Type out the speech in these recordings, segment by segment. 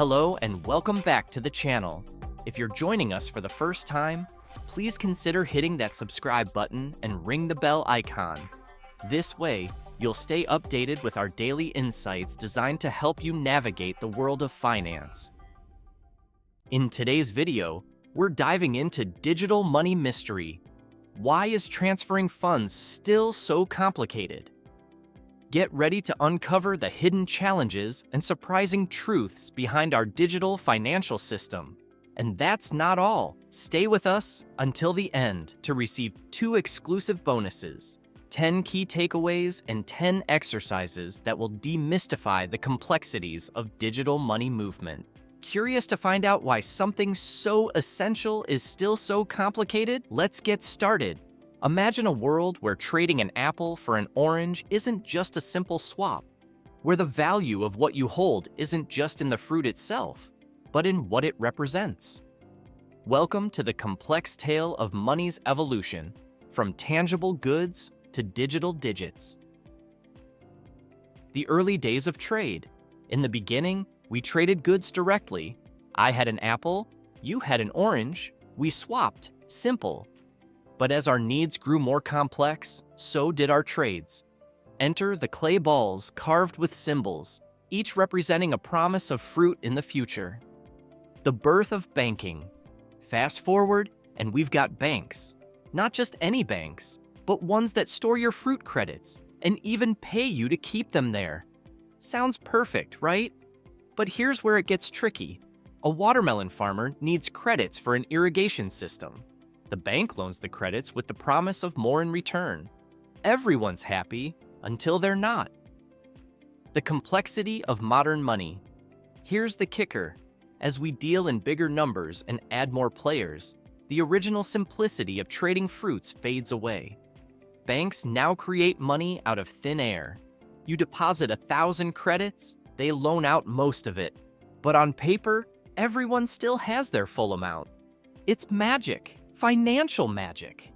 Hello and welcome back to the channel. If you're joining us for the first time, please consider hitting that subscribe button and ring the bell icon. This way, you'll stay updated with our daily insights designed to help you navigate the world of finance. In today's video, we're diving into digital money mystery. Why is transferring funds still so complicated? Get ready to uncover the hidden challenges and surprising truths behind our digital financial system. And that's not all. Stay with us until the end to receive 2 exclusive bonuses, 10 key takeaways, and 10 exercises that will demystify the complexities of digital money movement. Curious to find out why something so essential is still so complicated? Let's get started. Imagine a world where trading an apple for an orange isn't just a simple swap, where the value of what you hold isn't just in the fruit itself, but in what it represents. Welcome to the complex tale of money's evolution, from tangible goods to digital digits. The early days of trade. In the beginning, we traded goods directly. I had an apple, you had an orange, we swapped, simple. But as our needs grew more complex, so did our trades. Enter the clay balls carved with symbols, each representing a promise of fruit in the future. The birth of banking. Fast forward, and we've got banks. Not just any banks, but ones that store your fruit credits and even pay you to keep them there. Sounds perfect, right? But here's where it gets tricky. A watermelon farmer needs credits for an irrigation system. The bank loans the credits with the promise of more in return. Everyone's happy until they're not. The complexity of modern money. Here's the kicker. As we deal in bigger numbers and add more players, the original simplicity of trading fruits fades away. Banks now create money out of thin air. You deposit 1,000 credits, they loan out most of it. But on paper, everyone still has their full amount. It's magic. Financial magic.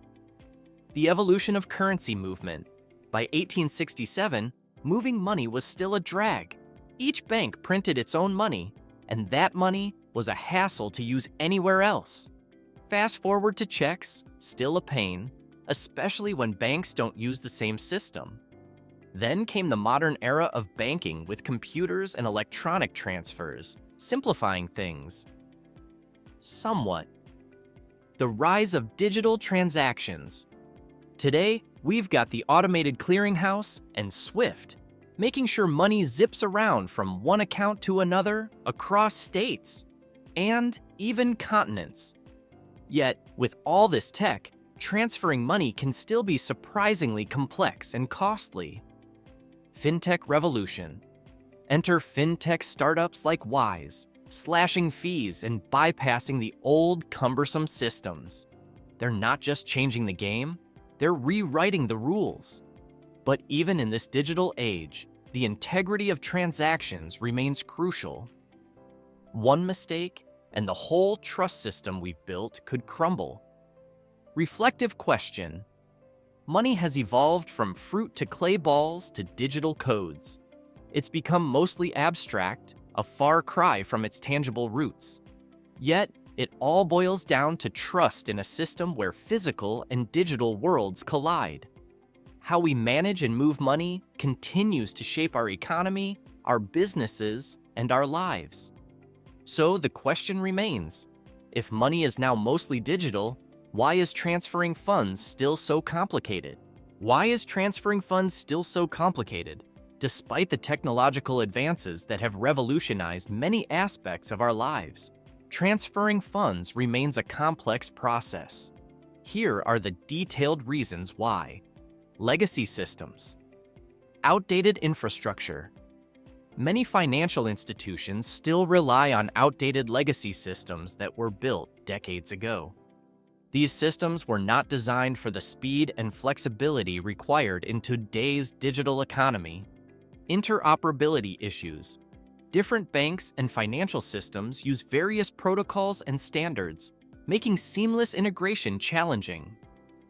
The evolution of currency movement. By 1867, moving money was still a drag. Each bank printed its own money, and that money was a hassle to use anywhere else. Fast forward to checks, still a pain, especially when banks don't use the same system. Then came the modern era of banking with computers and electronic transfers, simplifying things somewhat. The rise of digital transactions. Today, we've got the automated clearinghouse and SWIFT, making sure money zips around from one account to another across states and even continents. Yet, with all this tech, transferring money can still be surprisingly complex and costly. Fintech revolution. Enter fintech startups like Wise, slashing fees and bypassing the old, cumbersome systems. They're not just changing the game, they're rewriting the rules. But even in this digital age, the integrity of transactions remains crucial. One mistake, and the whole trust system we've built could crumble. Reflective question. Money has evolved from fruit to clay balls to digital codes. It's become mostly abstract, a far cry from its tangible roots. Yet, it all boils down to trust in a system where physical and digital worlds collide. How we manage and move money continues to shape our economy, our businesses, and our lives. So the question remains, if money is now mostly digital, why is transferring funds still so complicated? Why is transferring funds still so complicated? Despite the technological advances that have revolutionized many aspects of our lives, transferring funds remains a complex process. Here are the detailed reasons why. Legacy systems. Outdated infrastructure. Many financial institutions still rely on outdated legacy systems that were built decades ago. These systems were not designed for the speed and flexibility required in today's digital economy. Interoperability issues. Different banks and financial systems use various protocols and standards, making seamless integration challenging.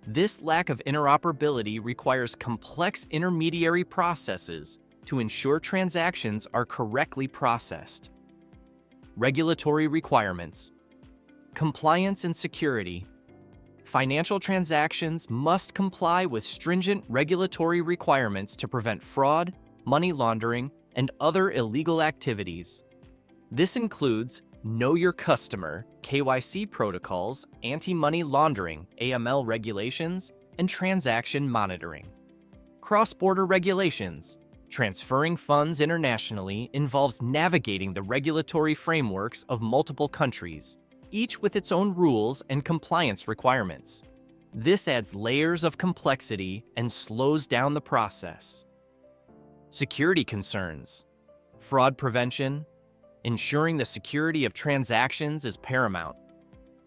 This lack of interoperability requires complex intermediary processes to ensure transactions are correctly processed. Regulatory requirements. Compliance and security. Financial transactions must comply with stringent regulatory requirements to prevent fraud, money laundering, and other illegal activities. This includes Know Your Customer, KYC protocols, anti-money laundering, AML regulations, and transaction monitoring. Cross-border regulations. Transferring funds internationally involves navigating the regulatory frameworks of multiple countries, each with its own rules and compliance requirements. This adds layers of complexity and slows down the process. Security concerns. Fraud prevention. Ensuring the security of transactions is paramount.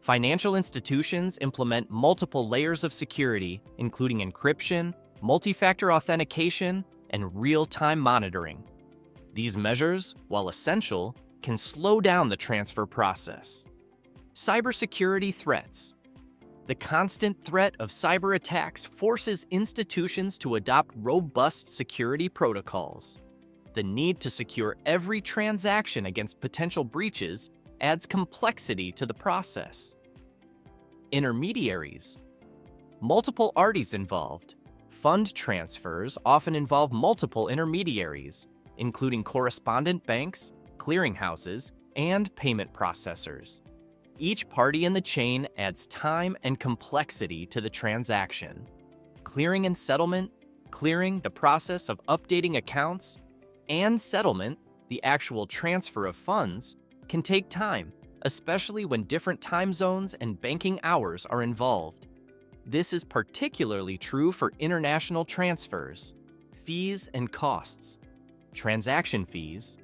Financial institutions implement multiple layers of security, including encryption, multi-factor authentication, and real-time monitoring. These measures, while essential, can slow down the transfer process. Cybersecurity threats. The constant threat of cyber attacks forces institutions to adopt robust security protocols. The need to secure every transaction against potential breaches adds complexity to the process. Intermediaries. Multiple parties involved. Fund transfers often involve multiple intermediaries, including correspondent banks, clearinghouses, and payment processors. Each party in the chain adds time and complexity to the transaction. Clearing and settlement, clearing, the process of updating accounts, and settlement, the actual transfer of funds, can take time, especially when different time zones and banking hours are involved. This is particularly true for international transfers. Fees and costs. Transaction fees.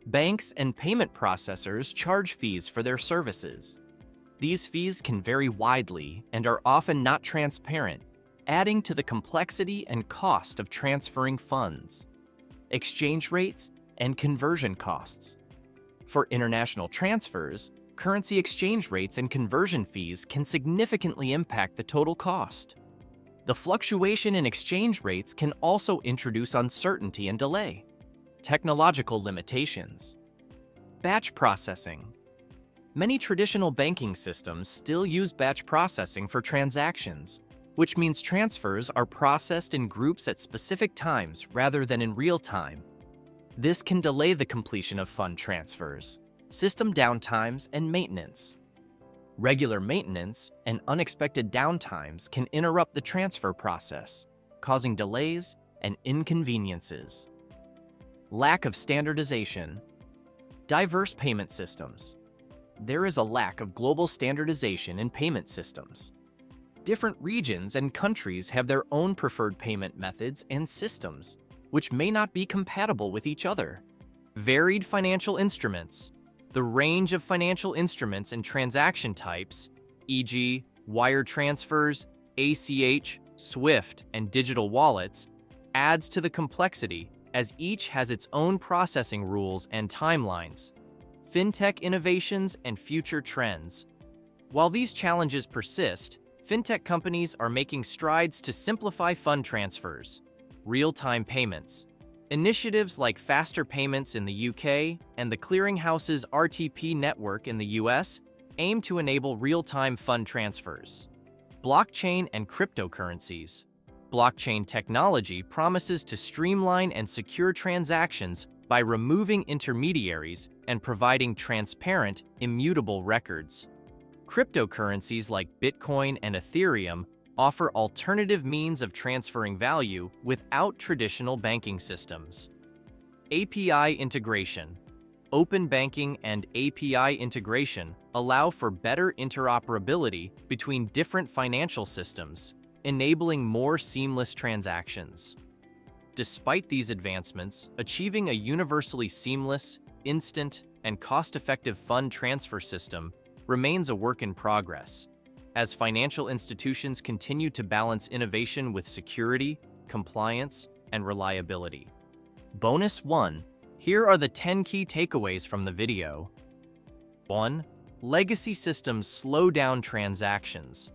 Banks and payment processors charge fees for their services. These fees can vary widely and are often not transparent, adding to the complexity and cost of transferring funds. Exchange rates and conversion costs. For international transfers, currency exchange rates and conversion fees can significantly impact the total cost. The fluctuation in exchange rates can also introduce uncertainty and delay. Technological limitations. Batch processing. Many traditional banking systems still use batch processing for transactions, which means transfers are processed in groups at specific times rather than in real time. This can delay the completion of fund transfers, system downtimes, and maintenance. Regular maintenance and unexpected downtimes can interrupt the transfer process, causing delays and inconveniences. Lack of standardization. Diverse payment systems. There is a lack of global standardization in payment systems. Different regions and countries have their own preferred payment methods and systems, which may not be compatible with each other. Varied financial instruments. The range of financial instruments and transaction types, e.g., wire transfers, ACH, SWIFT, and digital wallets, adds to the complexity as each has its own processing rules and timelines. Fintech innovations and future trends. While these challenges persist, fintech companies are making strides to simplify fund transfers, real-time payments. Initiatives like faster payments in the UK and the clearinghouse's RTP network in the US aim to enable real-time fund transfers. Blockchain and cryptocurrencies. Blockchain technology promises to streamline and secure transactions by removing intermediaries and providing transparent, immutable records. Cryptocurrencies like Bitcoin and Ethereum offer alternative means of transferring value without traditional banking systems. API integration. Open banking and API integration allow for better interoperability between different financial systems, enabling more seamless transactions. Despite these advancements, achieving a universally seamless, instant, and cost-effective fund transfer system remains a work in progress, as financial institutions continue to balance innovation with security, compliance, and reliability. Bonus 1. Here are the 10 key takeaways from the video. 1. Legacy systems slow down transactions.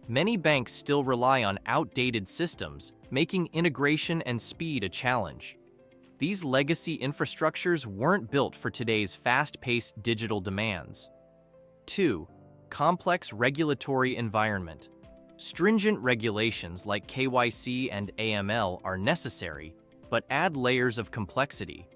Many banks still rely on outdated systems, making integration and speed a challenge. These legacy infrastructures weren't built for today's fast-paced digital demands. 2. Complex regulatory environment. Stringent regulations like KYC and AML are necessary, but add layers of complexity.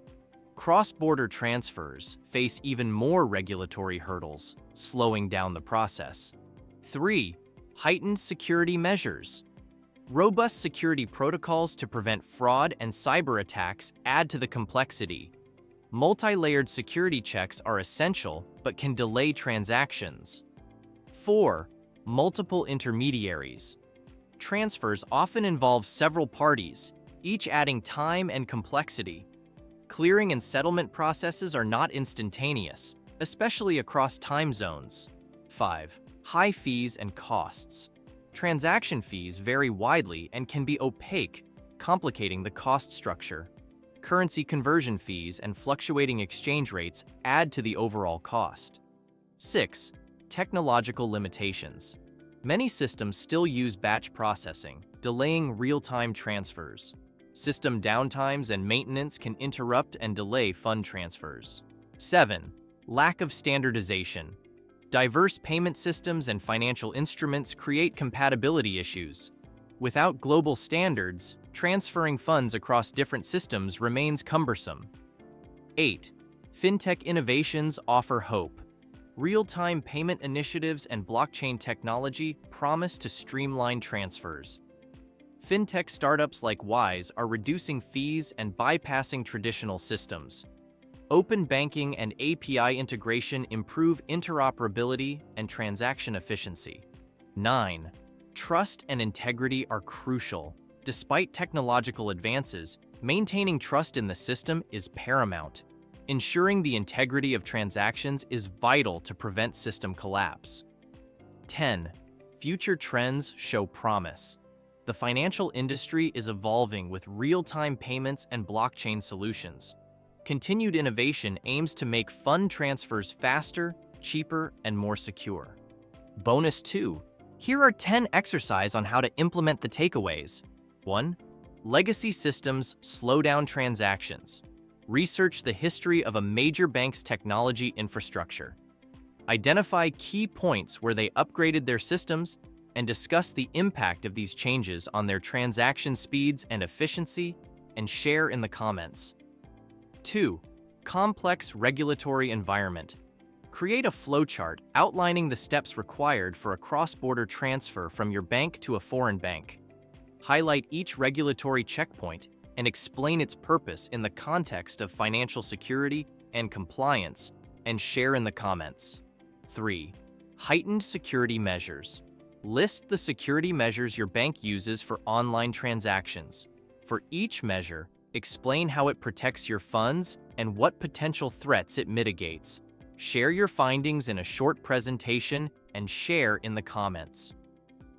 Cross-border transfers face even more regulatory hurdles, slowing down the process. 3. Heightened security measures. Robust security protocols to prevent fraud and cyber attacks add to the complexity. Multi-layered security checks are essential but can delay transactions. 4. Multiple intermediaries. Transfers often involve several parties, each adding time and complexity. Clearing and settlement processes are not instantaneous, especially across time zones. 5. High fees and costs. Transaction fees vary widely and can be opaque, complicating the cost structure. Currency conversion fees and fluctuating exchange rates add to the overall cost. 6. Technological limitations. Many systems still use batch processing, delaying real-time transfers. System downtimes and maintenance can interrupt and delay fund transfers. 7. Lack of standardization. Diverse payment systems and financial instruments create compatibility issues. Without global standards, transferring funds across different systems remains cumbersome. 8. Fintech innovations offer hope. Real-time payment initiatives and blockchain technology promise to streamline transfers. Fintech startups like Wise are reducing fees and bypassing traditional systems. Open banking and API integration improve interoperability and transaction efficiency. 9. Trust and integrity are crucial. Despite technological advances, maintaining trust in the system is paramount. Ensuring the integrity of transactions is vital to prevent system collapse. 10. Future trends show promise. The financial industry is evolving with real-time payments and blockchain solutions. Continued innovation aims to make fund transfers faster, cheaper, and more secure. Bonus 2. Here are 10 exercises on how to implement the takeaways. 1. Legacy systems slow down transactions. Research the history of a major bank's technology infrastructure. Identify key points where they upgraded their systems and discuss the impact of these changes on their transaction speeds and efficiency, and share in the comments. 2. Complex regulatory environment. Create a flowchart outlining the steps required for a cross-border transfer from your bank to a foreign bank. Highlight each regulatory checkpoint and explain its purpose in the context of financial security and compliance, and share in the comments. 3. Heightened security measures. List the security measures your bank uses for online transactions. For each measure, explain how it protects your funds and what potential threats it mitigates. Share your findings in a short presentation and share in the comments.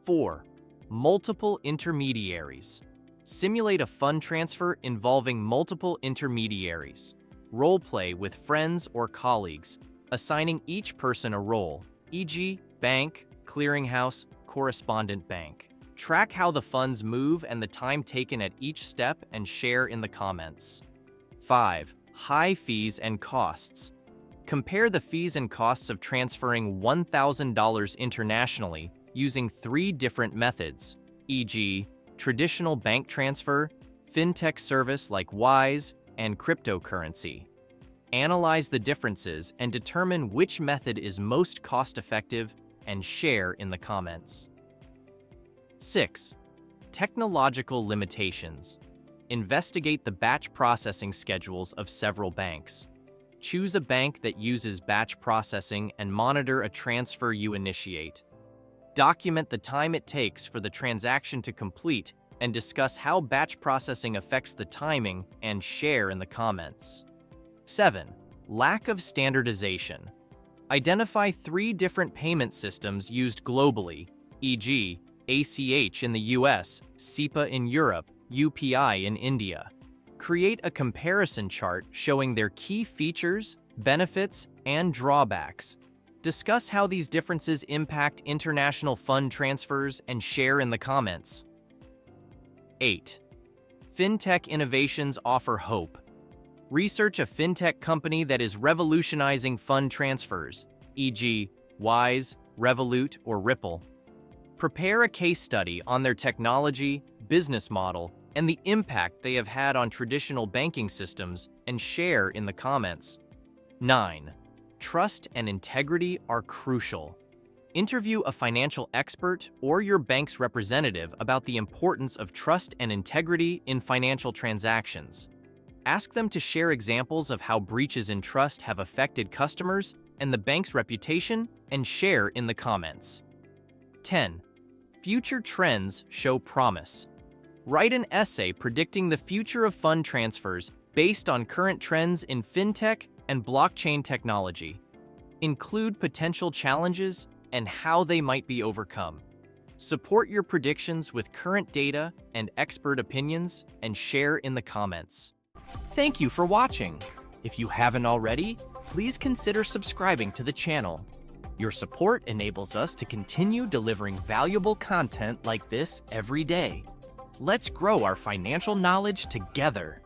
4. Multiple intermediaries. Simulate a fund transfer involving multiple intermediaries. Role-play with friends or colleagues, assigning each person a role, e.g., bank, clearinghouse, correspondent bank. Track how the funds move and the time taken at each step and share in the comments. 5. High fees and costs. Compare the fees and costs of transferring $1,000 internationally using 3 different methods, e.g., traditional bank transfer, fintech service like Wise, and cryptocurrency. Analyze the differences and determine which method is most cost-effective and share in the comments. 6. Technological limitations. Investigate the batch processing schedules of several banks. Choose a bank that uses batch processing and monitor a transfer you initiate. Document the time it takes for the transaction to complete and discuss how batch processing affects the timing and share in the comments. 7. Lack of standardization. Identify 3 different payment systems used globally, e.g., ACH in the US, SEPA in Europe, UPI in India. Create a comparison chart showing their key features, benefits, and drawbacks. Discuss how these differences impact international fund transfers and share in the comments. 8. Fintech innovations offer hope. Research a fintech company that is revolutionizing fund transfers, e.g., Wise, Revolut, or Ripple. Prepare a case study on their technology, business model, and the impact they have had on traditional banking systems, and share in the comments. 9. Trust and integrity are crucial. Interview a financial expert or your bank's representative about the importance of trust and integrity in financial transactions. Ask them to share examples of how breaches in trust have affected customers and the bank's reputation, and share in the comments. 10. Future trends show promise. Write an essay predicting the future of fund transfers based on current trends in fintech and blockchain technology. Include potential challenges and how they might be overcome. Support your predictions with current data and expert opinions, and share in the comments. Thank you for watching. If you haven't already, please consider subscribing to the channel. Your support enables us to continue delivering valuable content like this every day. Let's grow our financial knowledge together.